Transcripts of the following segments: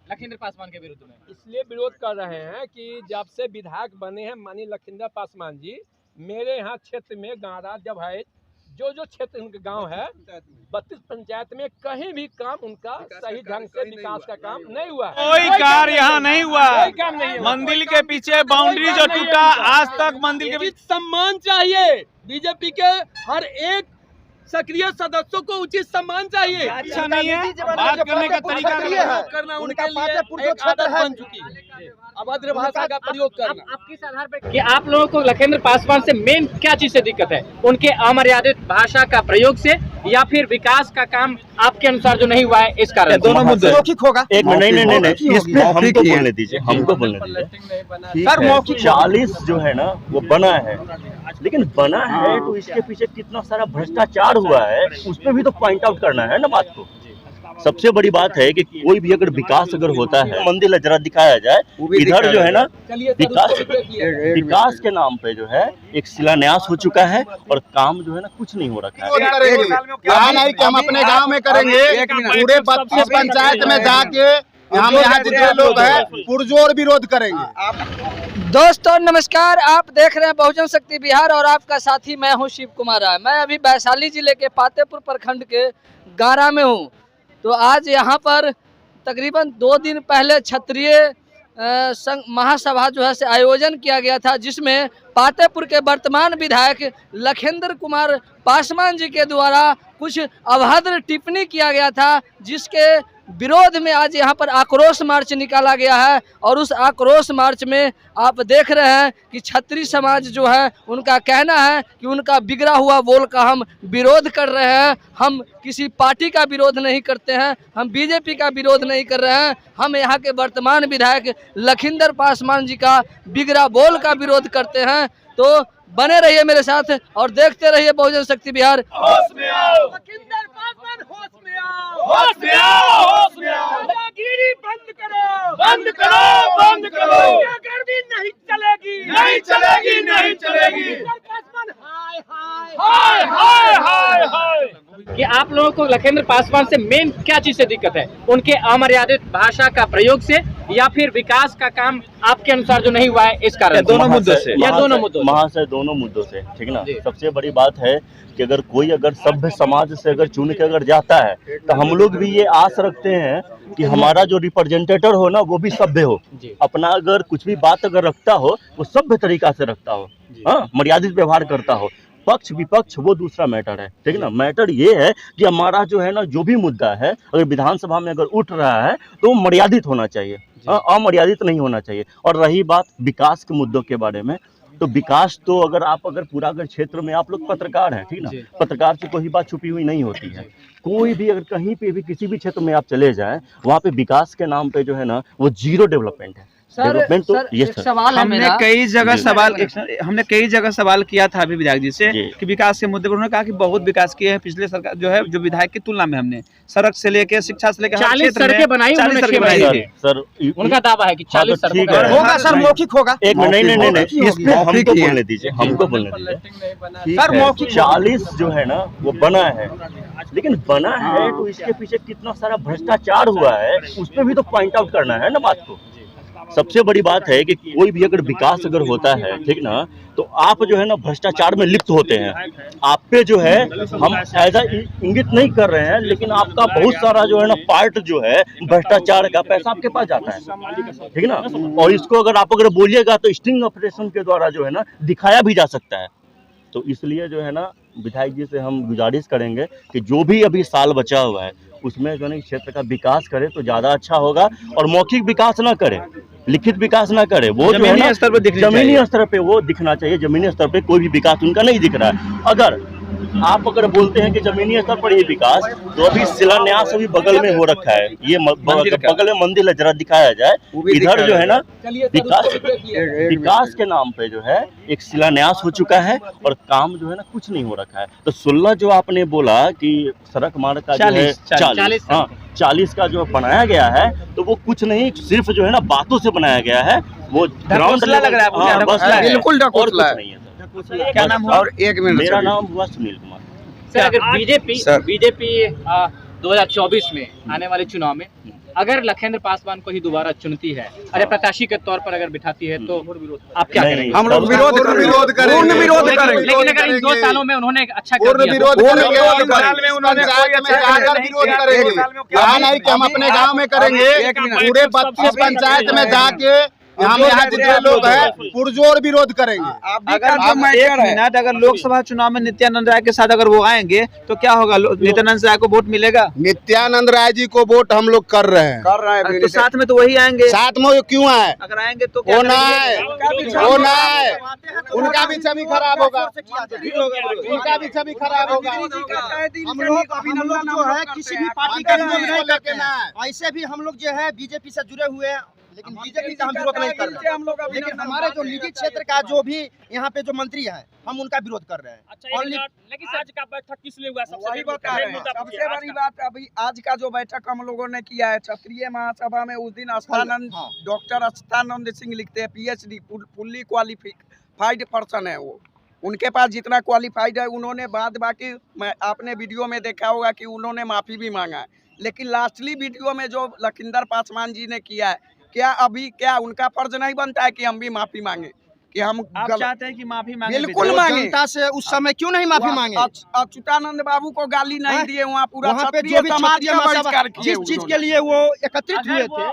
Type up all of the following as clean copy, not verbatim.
लखिंदर पासवान के विरुद्ध में? इसलिए विरोध कर रहे हैं कि जब से विधायक बने हैं माननीय लखिंदर पासवान जी, मेरे यहाँ क्षेत्र में गारा जब है जो क्षेत्र उनके गांव है 32 पंचायत में कहीं भी काम उनका सही ढंग से विकास का काम नहीं हुआ। कोई कार्य यहाँ नहीं हुआ। मंदिर के पीछे बाउंड्री जो टूटा, आज तक मंदिर के सम्मान चाहिए। बीजेपी के हर एक सक्रिय सदस्यों को उचित सम्मान चाहिए। अच्छा नहीं है, बात करने का तरीका करना उनके लिए एक आदत बन चुकी है, अभद्र भाषा का प्रयोग करना। अब किस आधार पर कि आप लोगों को लखिंदर पासवान से मेन क्या चीज से दिक्कत है? उनके अमर्यादित भाषा का प्रयोग से, या फिर विकास का काम आपके अनुसार जो नहीं हुआ है इस कारण? दोनों मुद्दे होगा। एक मिनट, नहीं, इसमें हमको बोलने दीजिए, हमको बोलने दीजिए। सर मौखिक 40 जो है ना वो बना है, लेकिन बना है तो इसके पीछे कितना सारा भ्रष्टाचार हुआ है, उसमें भी तो पॉइंट आउट करना है ना बात को। सबसे बड़ी बात है कि कोई भी अगर विकास अगर होता है, मंदिर जरा दिखाया जाए, इधर जो है ना विकास के नाम पे जो है एक शिलान्यास हो चुका है और काम जो है ना कुछ नहीं हो रखा है। नहीं कि हम अपने गांव में करेंगे, पूरे 32 पंचायत में जाके हम यहाँ जितने लोग हैं पुरजोर विरोध करेंगे। दोस्तों नमस्कार, आप देख रहे हैं बहुजन शक्ति बिहार और आपका साथी मैं हूं शिव कुमार राय। मैं अभी वैशाली जिले के पातेपुर प्रखंड के गारा में हूं। तो आज यहां पर तकरीबन 2 दिन पहले क्षत्रिय महासभा जो है से आयोजन किया गया था, जिसमें पातेपुर के वर्तमान विधायक लखिंदर कुमार पासवान जी के द्वारा कुछ अभद्र टिप्पणी किया गया था, जिसके विरोध में आज यहां पर आक्रोश मार्च निकाला गया है। और उस आक्रोश मार्च में आप देख रहे हैं कि क्षत्रिय समाज जो है उनका कहना है कि उनका बिगड़ा हुआ बोल का हम विरोध कर रहे हैं। हम किसी पार्टी का विरोध नहीं करते हैं, हम बीजेपी का विरोध नहीं कर रहे हैं, हम यहाँ के वर्तमान विधायक लखिंदर पासवान जी का बिगड़ा बोल का विरोध करते हैं। तो बने रहिए मेरे साथ और देखते रहिए बहुजन शक्ति बिहार। होश में आओ लखिंदर पासवान, होश में आओ, होश में आओ, होश में आओ। दादागिरी बंद करो, बंद करो, बंद करो। गुंडागर्दी नहीं चलेगी, नहीं चलेगी, नहीं चलेगी। पासवान हाय हाय हाय हाय हाय हाय। कि आप लोगों को लखिंदर पासवान से मेन क्या चीज से दिक्कत है? उनके अमर्यादित भाषा का प्रयोग से, या फिर विकास का काम आपके अनुसार जो नहीं हुआ है इस कारण? दोनों मुद्दों से, या दोनों मुद्दों से? महाशय दोनों मुद्दों से, ठीक ना। सबसे बड़ी बात है कि अगर कोई अगर सभ्य समाज से अगर चुन के अगर जाता है तो हम लोग भी ये आस रखते हैं कि हमारा जो रिप्रेजेंटेटर हो ना वो भी सभ्य हो, अपना अगर कुछ भी बात अगर रखता हो वो सभ्य तरीका से रखता हो, हाँ, मर्यादित व्यवहार करता हो। पक्ष विपक्ष वो दूसरा मैटर है, ठीक ना। मैटर ये है कि हमारा जो है ना जो भी मुद्दा है अगर विधानसभा में अगर उठ रहा है तो मर्यादित होना चाहिए, अमर्यादित नहीं होना चाहिए। और रही बात विकास के मुद्दों के बारे में, तो विकास तो अगर पूरा अगर क्षेत्र में आप लोग पत्रकार हैं, ठीक ना, पत्रकार से कोई बात छुपी हुई नहीं होती है। कोई भी अगर कहीं पे भी किसी भी क्षेत्र में आप चले जाएं, वहाँ पे विकास के नाम पे जो है ना वो जीरो डेवलपमेंट है। डेवलपमेंट तो ये सवाल है हमने कई जगह सवाल किया था अभी विधायक जी से कि विकास के मुद्दे पर। उन्होंने कहा कि बहुत विकास किए हैं पिछले सरकार जो है, जो विधायक की तुलना में हमने सड़क से लेके शिक्षा से लेकर 40 सड़कें बनाई, 40 सड़कें बनाई थी सर। उनका दावा है कि 40 सड़कें होगा सर, मौखिक होगा। एक नहीं, इसमें हमको बोलने दीजिए, हमको बोलने दीजिए। सर मौखिक 40 जो है ना वो बना है, लेकिन बना है तो इसके पीछे कितना सारा भ्रष्टाचार हुआ है, उसमें भी तो पॉइंट आउट करना है ना बात को। सबसे बड़ी बात है कि कोई भी अगर विकास अगर होता है, ठीक ना, तो आप जो है ना भ्रष्टाचार में लिप्त होते हैं। आप पे जो है हम ऐसा इंगित नहीं कर रहे हैं, लेकिन आपका बहुत सारा जो है ना पार्ट जो है भ्रष्टाचार का पैसा आपके पास जाता है, ठीक ना। और इसको अगर आप बोलिएगा तो स्टिंग ऑपरेशन के द्वारा जो है ना दिखाया भी जा सकता है। तो इसलिए जो है ना विधायक जी से हम गुजारिश करेंगे कि जो भी अभी साल बचा हुआ है उसमें जो है क्षेत्र का विकास करे तो ज़्यादा अच्छा होगा। और मौखिक विकास ना करे, लिखित विकास ना करे, वो जो है ना जमीनी स्तर पे वो दिखना चाहिए। जमीनी स्तर पे कोई भी विकास उनका नहीं दिख रहा है। अगर आप बोलते हैं कि जमीनी स्तर पर ये विकास, तो अभी शिलान्यास अभी बगल में हो रखा है, ये बगल में मंदिर जरा दिखाया जाए, इधर जो है ना विकास के नाम पे जो है एक शिलान्यास हो चुका है और काम जो है ना कुछ नहीं हो रखा है। तो 16 जो आपने बोला कि सड़क मार्ग का जो है 40 का जो बनाया गया है, तो वो कुछ नहीं, सिर्फ जो है ना बातों से बनाया गया है। वो ग्राउंड लग रहा है, बिल्कुल और कुछ नहीं है। क्या नाम हुआ? और एक मिनट, मेरा नाम हुआ सुनील कुमार। सर, अगर बीजेपी 2024 में आने वाले चुनाव में अगर लखेंद्र पासवान को ही दोबारा चुनती है, अरे प्रत्याशी के तौर पर अगर बिठाती है, तो आप क्या करेंगे? हम लोग विरोध करेंगे। लेकिन अगर इन 2 सालों में उन्होंने अच्छा कर दिया, विरोध करेंगे। यहाँ नहीं कि हम अपने गांव में करेंगे, पूरे 32 पंचायत में जाके हम यहाँ जितने लोग हैं पुरजोर विरोध करेंगे। अगर लोकसभा चुनाव में नित्यानंद राय के साथ अगर वो आएंगे तो क्या होगा? नित्यानंद राय को वोट मिलेगा? नित्यानंद राय जी को वोट हम लोग कर रहे हैं। तो साथ में तो वही आएंगे। साथ में क्यों आए? अगर आएंगे तो वो ना है, वो ना है, उनका भी छवि खराब होगा, उनका भी छवि खराब होगा। हम लोग जो है किसी भी पार्टी का विरोध नहीं करते हैं। ऐसे भी हम लोग जो है बीजेपी से जुड़े हुए हैं, लेकिन बीजेपी का हम विरोध नहीं कर रहे हैं। लेकिन हमारे जो निजी क्षेत्र का जो भी यहाँ पे जो मंत्री है, हम उनका विरोध कर रहे हैं। अच्छा, लेकिन आज का बैठक किस लिए हुआ? सबसे बड़ी बात अभी आज का जो बैठक हम लोगों ने किया है क्षत्रिय महासभा में, उस दिन डॉक्टर अस्तानंद सिंह लिखते हैं, PhD फुल्ली क्वालिफाइड पर्सन है वो, उनके पास जितना क्वालिफाइड है उन्होंने बाद बाकी आपने वीडियो में देखा होगा कि उन्होंने माफी भी मांगा है। लेकिन लास्टली वीडियो में जो लखिंदर पासवान जी ने किया है, क्या उनका फर्ज नहीं बनता है कि हम भी माफी मांगे? कि हम चाहते हैं कि माफी मांगे? बिल्कुल मांगे। जनता से उस समय क्यों नहीं माफी मांगे? अच्युतानंद बाबू को गाली नहीं दिए, वहाँ पूरा क्षत्रिय समाज का बहिष्कार किए। जिस चीज के लिए वो एकत्रित हुए थे,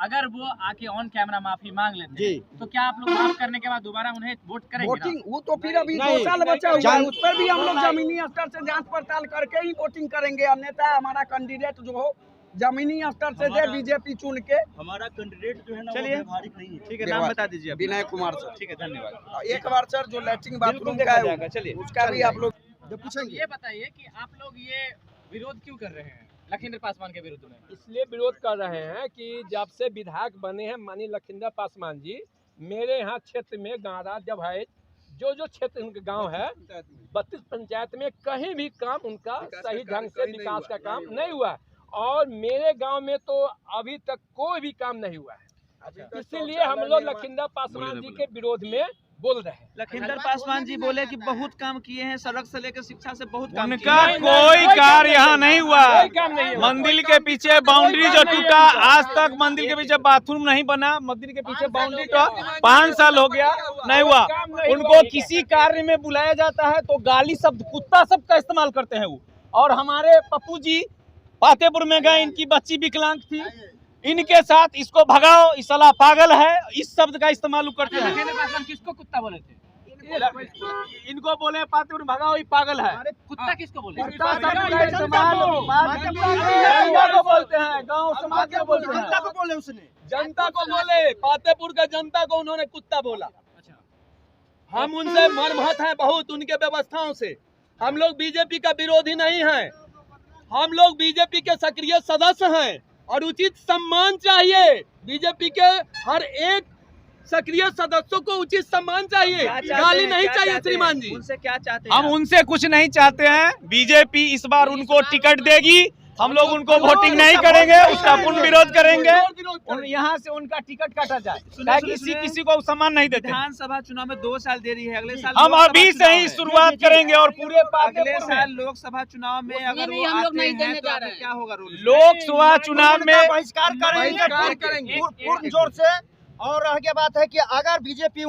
अगर वो आके ऑन कैमरा माफी मांग लेते हैं, तो क्या आप लोग माफ करने के बाद दोबारा उन्हें वोट करेंगे? वोटिंग वो तो फिर अभी 2 साल बचा हुआ है, उस पर भी हम लोग जमीनी स्तर से जांच पड़ताल करके ही वोटिंग करेंगे। अन्यथा हमारा कैंडिडेट जो हो जमीनी स्तर से दे बीजेपी चुन के। हमारा कैंडिडेट जो है ना, चलिए ठीक है, नाम बता दीजिए। विनय कुमार सर। ठीक है, धन्यवाद। एक बार सर जो लैट्रिन बाथरूम का है, चलिए उसका भी आप लोग जो पूछेंगे। ये बताइए कि आप लोग ये विरोध क्यों कर रहे हैं लखिंदर पासवान के विरुद्ध में? इसलिए विरोध कर रहे हैं कि जब से विधायक बने हैं माननीय लखिंदर पासवान जी, मेरे यहाँ क्षेत्र में गारा जब है, जो क्षेत्र उनके गांव है 32 पंचायत में कहीं भी काम उनका सही ढंग से विकास का काम नहीं हुआ है। और मेरे गांव में तो अभी तक कोई भी काम नहीं हुआ है। इसीलिए हम लोग लखिंदर पासवान जी के विरोध में बोल रहे हैं। लखिंदर पासवान जी बोले कि बहुत काम किए हैं, सड़क से लेकर शिक्षा से बहुत काम उनका कोई कार्य यहाँ नहीं हुआ। मंदिर के पीछे बाउंड्री जो टूटा, आज तक मंदिर के पीछे बाथरूम नहीं बना, मंदिर के पीछे बाउंड्री तो 5 साल हो गया नहीं हुआ। उनको किसी कार्य में बुलाया जाता है तो गाली शब्द, कुत्ता शब्द का इस्तेमाल करते हैं वो। और हमारे पप्पू जी पातेपुर में गए, इनकी बच्ची विकलांग थी, इनके साथ इसको भगाओ, इस साला पागल है, इस शब्द का इस्तेमाल करते हैं। लखिंदर पासवान किसको कुत्ता बोले थे? इनको बोले पातेपुर भगाओ, ये पागल है। कुत्ता किसको बोले? बोलते हैं, गाँव समाज को बोलते हैं, जनता को बोले उसने, जनता को बोले, पातेपुर का जनता को उन्होंने कुत्ता बोला। हम उनसे मरमत हैं बहुत, उनके व्यवस्थाओं से। हम लोग बीजेपी का विरोधी नहीं है, हम लोग बीजेपी के सक्रिय सदस्य हैं और उचित सम्मान चाहिए। बीजेपी के हर एक सक्रिय सदस्यों को उचित सम्मान चाहिए, गाली नहीं चाहिए। श्रीमान जी, उनसे क्या चाहते हैं? हम उनसे कुछ नहीं चाहते हैं। बीजेपी इस बार उनको टिकट देगी, हम लोग उनको वोटिंग नहीं करेंगे, उसका पूर्ण विरोध करेंगे। यहाँ से उनका टिकट काटा जाए, किसी को सम्मान नहीं देते। विधानसभा चुनाव में 2 साल देरी है, अगले साल हम अभी से ही शुरुआत करेंगे और पूरे अगले साल लोकसभा चुनाव में अगर वो आते हैं तो क्या होगा? लोकसभा चुनाव में बहिष्कार करेंगे पूर्ण जोर से। और रह गया बात है कि अगर बीजेपी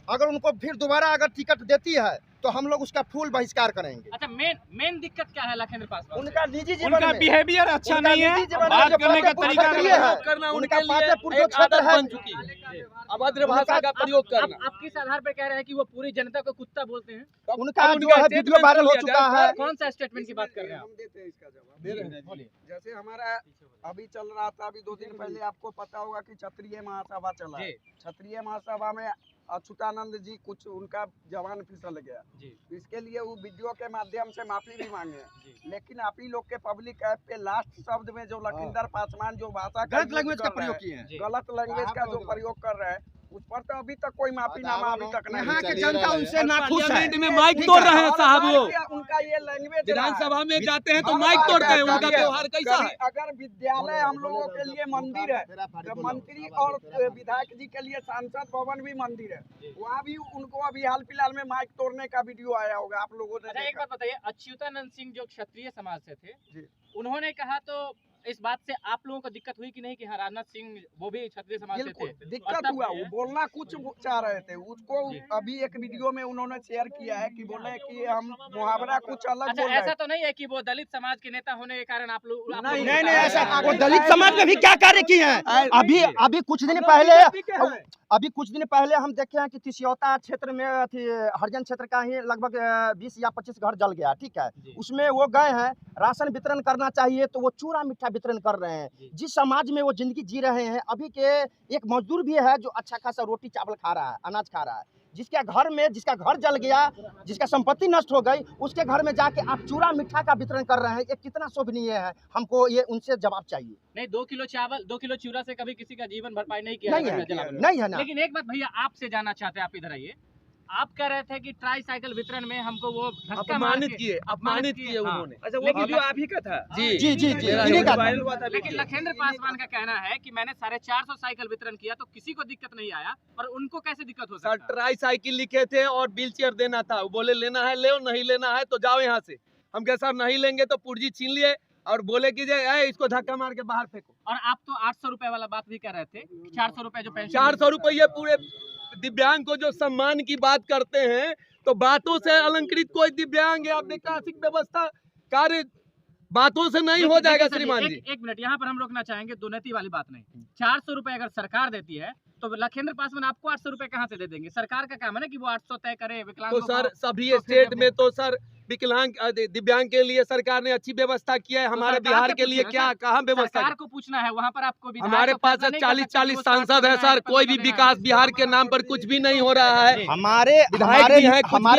अगर उनको फिर दोबारा अगर टिकट देती है तो हम लोग उसका फुल बहिष्कार करेंगे। अच्छा, मेन दिक्कत क्या है लखिंदर पासवान? उनका निजी जीवन उनका बिहेवियर अच्छा नहीं है, बात करने का तरीका करना उनका पातेपुर जो क्षेत्र है बन चुकी है, अभद्र भाषा का प्रयोग करना। आप किस आधार पर कह रहे हैं कि वो पूरी जनता को कुत्ता बोलते हैं? उनका जो है वीडियो वायरल हो चुका है। कौन सा स्टेटमेंट की बात कर रहे हैं आप? हम देते हैं इसका जवाब। जैसे हमारा अभी चल रहा था, अभी 2 दिन पहले आपको पता होगा कि क्षत्रिय महासभा चला। क्षत्रिय महासभा में अच्युतानंद जी कुछ उनका जवान फिसल गया, इसके लिए वो वीडियो के माध्यम से माफी भी मांगे। लेकिन आप ही लोग के पब्लिक ऐप पे लास्ट शब्द में जो लखिंदर पासवान जो भाषा गलत लैंग्वेज का प्रयोग किए हैं, गलत लैंग्वेज का जो प्रयोग कर रहे हैं, उस पर तो अभी तक कोई माफीनामा अभी तक नहीं। यहाँ के जनता उनसे नाखुश है। में माइक तोड़ रहे हैं साहब, वो उनका ये लैंग्वेज विधानसभा में जाते हैं तो माइक तोड़ते हैं, उनका व्यवहार कैसा है? अगर विद्यालय हम लोगों के लिए मंदिर है, तो मंत्री और विधायक जी के लिए सांसद भवन भी मंदिर है, वहाँ भी उनको अभी हाल फिलहाल में माइक तोड़ने का वीडियो आया होगा, आप लोगों ने। अच्छा, एक बात बताइए, अच्युतानंद सिंह जो क्षत्रिय समाज से थे, उन्होंने कहा तो इस बात से आप लोगों को दिक्कत हुई कि नहीं कि हाँ राजनाथ सिंह वो भी क्षत्रिय समाज से थे? बिल्कुल दिक्कत हुआ, वो बोलना कुछ चाह रहे थे, उसको अभी एक वीडियो में उन्होंने शेयर किया है कि बोले कि हम मुहावरा कुछ अलग अच्छा, बोल रहे ऐसा हैं। तो नहीं है कि वो दलित समाज के नेता होने के कारण आप लोग नहीं, नहीं ऐसा वो दलित समाज में भी क्या कार्य किए हैं? अभी कुछ दिन पहले हम देखे हैं कि तिसियौता क्षेत्र में हरिजन क्षेत्र का ही लगभग 20 या 25 घर जल गया, ठीक है। उसमें वो गए हैं, राशन वितरण करना चाहिए तो वो चूरा मीठा वितरण कर रहे हैं। जिस समाज में वो जिंदगी जी रहे हैं, अभी के एक मजदूर भी है जो अच्छा खासा रोटी चावल खा रहा है, अनाज खा रहा है, जिसका घर जल गया, जिसका संपत्ति नष्ट हो गई, उसके घर में जाके आप चूरा मीठा का वितरण कर रहे हैं, ये कितना शोभनीय है? हमको ये उनसे जवाब चाहिए। नहीं, 2 किलो चावल 2 किलो चूरा से कभी किसी का जीवन भरपाई नहीं किया नहीं है ना। लेकिन एक बात भैया आपसे जानना चाहते हैं, आप इधर आइए। आप कह रहे थे कि ट्राई साइकिल वितरण में हमको वो धक्का मार के अपमानित किए उन्होंने। अच्छा, वो वीडियो आप ही का था? जी इन्हीं का वायरल हुआ था। लेकिन लखेंद्र पासवान का कहना है कि मैंने 450 साइकिल वितरण किया तो किसी को दिक्कत नहीं आया, और उनको कैसे दिक्कत हो सकता है? ट्राई साइकिल लिखे थे और व्हील चेयर देना था, वो बोले लेना है ले, नहीं लेना है तो जाओ यहाँ से। हम कहे सर नहीं लेंगे तो पुर्जी छीन लिए और बोले कि इसको धक्का मार के बाहर फेंको। और आप तो 800 रुपए वाला बात भी कर रहे थे, 400 रुपए जो पेंशन 400 रुपये पूरे दिव्यांग को जो सम्मान की बात करते हैं, तो बातों से अलंकृत कोई दिव्यांग या विकासिक व्यवस्था कार्य बातों से नहीं हो जाएगा श्रीमान जी। एक मिनट यहाँ पर हम रोकना चाहेंगे, दुर्नीति वाली बात नहीं। 400 रुपए अगर सरकार देती है तो लखेंद्र पासवान आपको 800 रुपए कहाँ से दे देंगे? सरकार का काम है ना कि वो 800 तय करे विकलांगों तो सर को। सभी स्टेट में तो सर विकलांग दिव्यांग के लिए सरकार ने अच्छी व्यवस्था किया है, हमारे बिहार के लिए क्या कहाँ व्यवस्था? सरकार को पूछना है, वहाँ पर आपको हमारे पास 40-40 सांसद है सर, कोई भी विकास बिहार के नाम पर कुछ भी नहीं हो रहा है। हमारे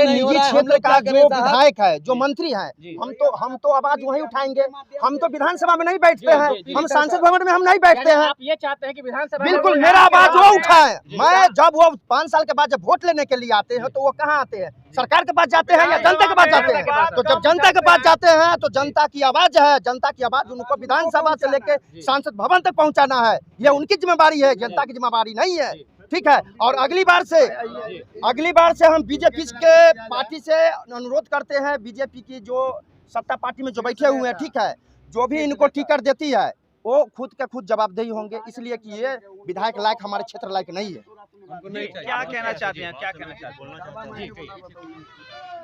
निजी क्षेत्र का जो विधायक है, जो मंत्री है, हम तो आवाज वहीं उठाएंगे। हम तो विधानसभा में नहीं बैठते हैं, हम सांसद भवन में हम नहीं बैठते हैं। आप ये चाहते हैं कि विधानसभा बिल्कुल मेरा आवाज वो उठाए। मैं जब वो 5 साल के बाद जब वोट लेने के लिए आते हैं तो वो कहाँ आते हैं? सरकार के पास जाते हैं या जनता के पास जाते हैं? तो जब जनता के पास जाते हैं तो जनता की आवाज है, जनता की आवाज उनको विधानसभा से लेके सांसद भवन तक पहुंचाना है। ये उनकी जिम्मेवारी है, जनता की जिम्मेवारी नहीं है, ठीक है। और अगली बार से हम बीजेपी के पार्टी से अनुरोध करते हैं, बीजेपी की जो सत्ता पार्टी में जो बैठे हुए हैं, ठीक है, जो भी इनको टिकट देती है वो खुद के खुद जवाबदेही होंगे, इसलिए कि ये विधायक लायक हमारे क्षेत्र लायक नहीं है। क्या कहना चाहते हैं? क्या कहना चाहते हैं?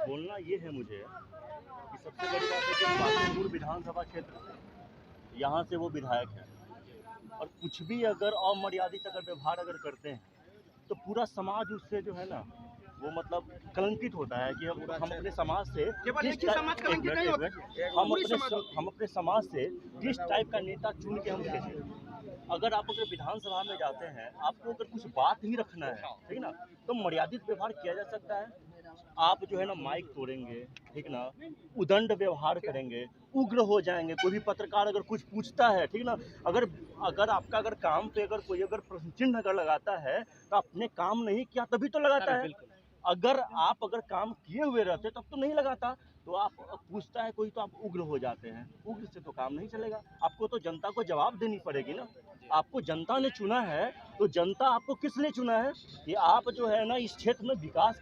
बोलना ये है मुझे कि सबसे बड़ी बात है कि पातेपुर विधानसभा क्षेत्र यहाँ से वो विधायक है, और कुछ भी अगर अमर्यादित अगर व्यवहार अगर करते हैं तो पूरा समाज उससे जो है ना वो मतलब कलंकित होता है कि हम अपने समाज से हम अपने समाज से किस टाइप का नेता चुन के हम भेजें। अगर आप अगर विधानसभा में जाते हैं, आपको अगर कुछ बात ही रखना है, ठीक ना, तो मर्यादित व्यवहार किया जा सकता है। आप जो है ना माइक तोड़ेंगे, ठीक ना, उदंड व्यवहार करेंगे, उग्र हो जाएंगे। कोई भी पत्रकार अगर कुछ पूछता है, ठीक ना, अगर आपका अगर काम पे अगर कोई अगर प्रश्न चिन्ह अगर लगाता है तो आपने काम नहीं किया तभी तो लगाता है। अगर आप अगर काम किए हुए रहते तब तो नहीं लगाता। तो आप पूछता है कोई तो आप उग्र हो जाते हैं। उग्र से तो काम नहीं चलेगा, आपको तो जनता को जवाब देनी पड़ेगी ना। आपको जनता ने चुना है तो जनता आपको किस लिए चुना है कि आप जो है ना इस क्षेत्र में विकास